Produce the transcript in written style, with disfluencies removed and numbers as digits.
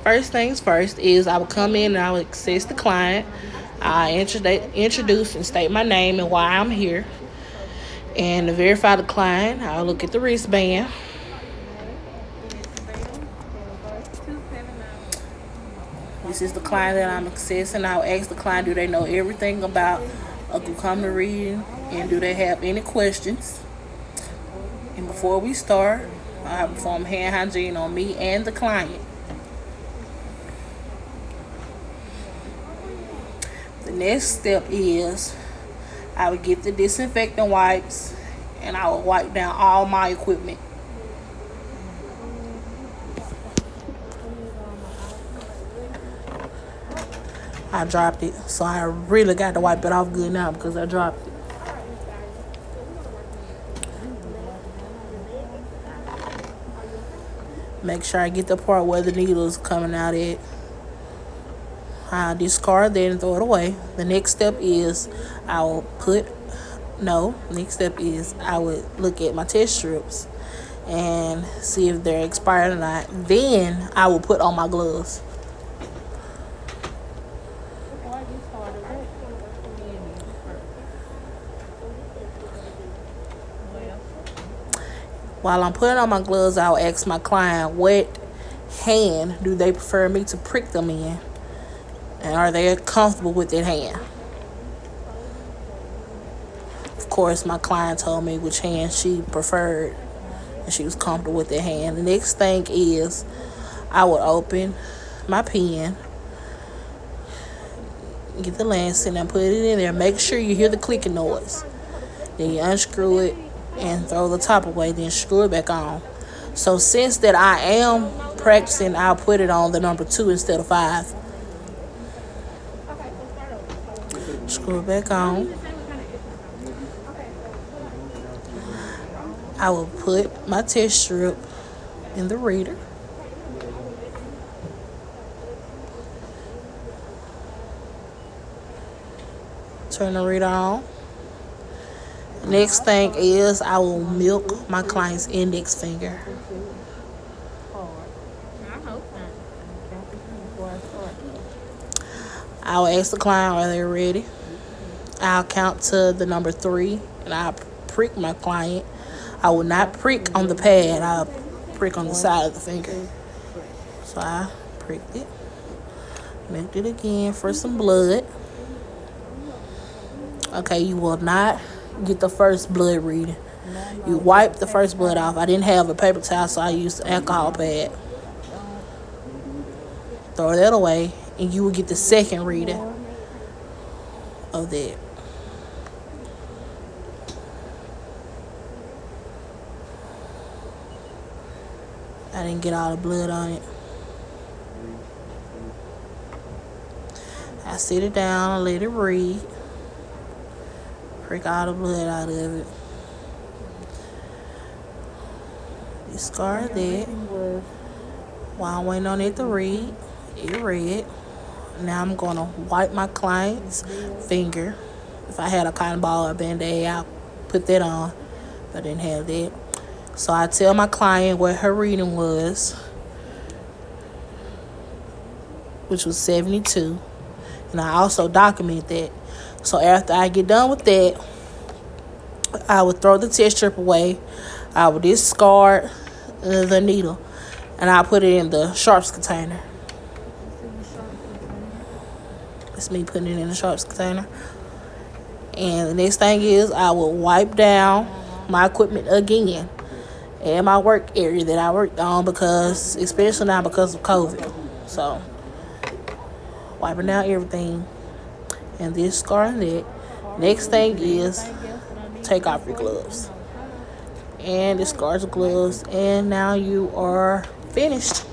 first things first is I will come in and I will assess the client. I introduce and state my name and why I'm here. And to verify the client, I'll look at the wristband. This is the client that I'm assessing. I'll ask the client, do they know everything about a glucometer reading, and do they have any questions? And before we start, I perform hand hygiene on me and the client. The next step is I would get the disinfectant wipes and I will wipe down all my equipment. I dropped it, so I really got to wipe it off good now because I dropped it. Make sure I get the part where the needle is coming out at. I discard that and throw it away. The next step is I would look at my test strips and see if they're expired or not. Then I will put on my gloves. While I'm putting on my gloves, I'll ask my client what hand do they prefer me to prick them in, and are they comfortable with that hand. Of course, my client told me which hand she preferred and she was comfortable with that hand. The next thing is I would open my pen, get the lancet and put it in there. Make sure you hear the clicking noise. Then you unscrew it and throw the top away, then screw it back on. So since that I am practicing, I'll put it on the number 2 instead of 5. Screw it back on. I will put my test strip in the reader. Turn the reader on. Next thing is I will milk my client's index finger. I will ask the client, are they ready? I'll count to the number 3 and I'll prick my client. I will not prick on the pad. I'll prick on the side of the finger. So I pricked it. Milked it again for some blood. Okay, you will not get the first blood reading. You wipe the first blood off. I didn't have a paper towel, so I used an alcohol pad. Throw that away, and you will get the second reading of that. I didn't get all the blood on it. I sit it down and let it read. Prick all the blood out of it. Discard that. While I'm waiting on it to read, it read. Now I'm going to wipe my client's finger. If I had a cotton ball or Band-Aid, I'll put that on. But I didn't have that. So I tell my client what her reading was, which was 72. And I also document that. So after I get done with that, I would throw the test strip away. I would discard the needle, and I'll put it in the sharps container. It's me putting it in the sharps container. And the next thing is I will wipe down my equipment again and my work area that I worked on, because especially now because of COVID. So wiping down everything and discarding it. Next thing is take off your gloves and discard the gloves, and now you are finished.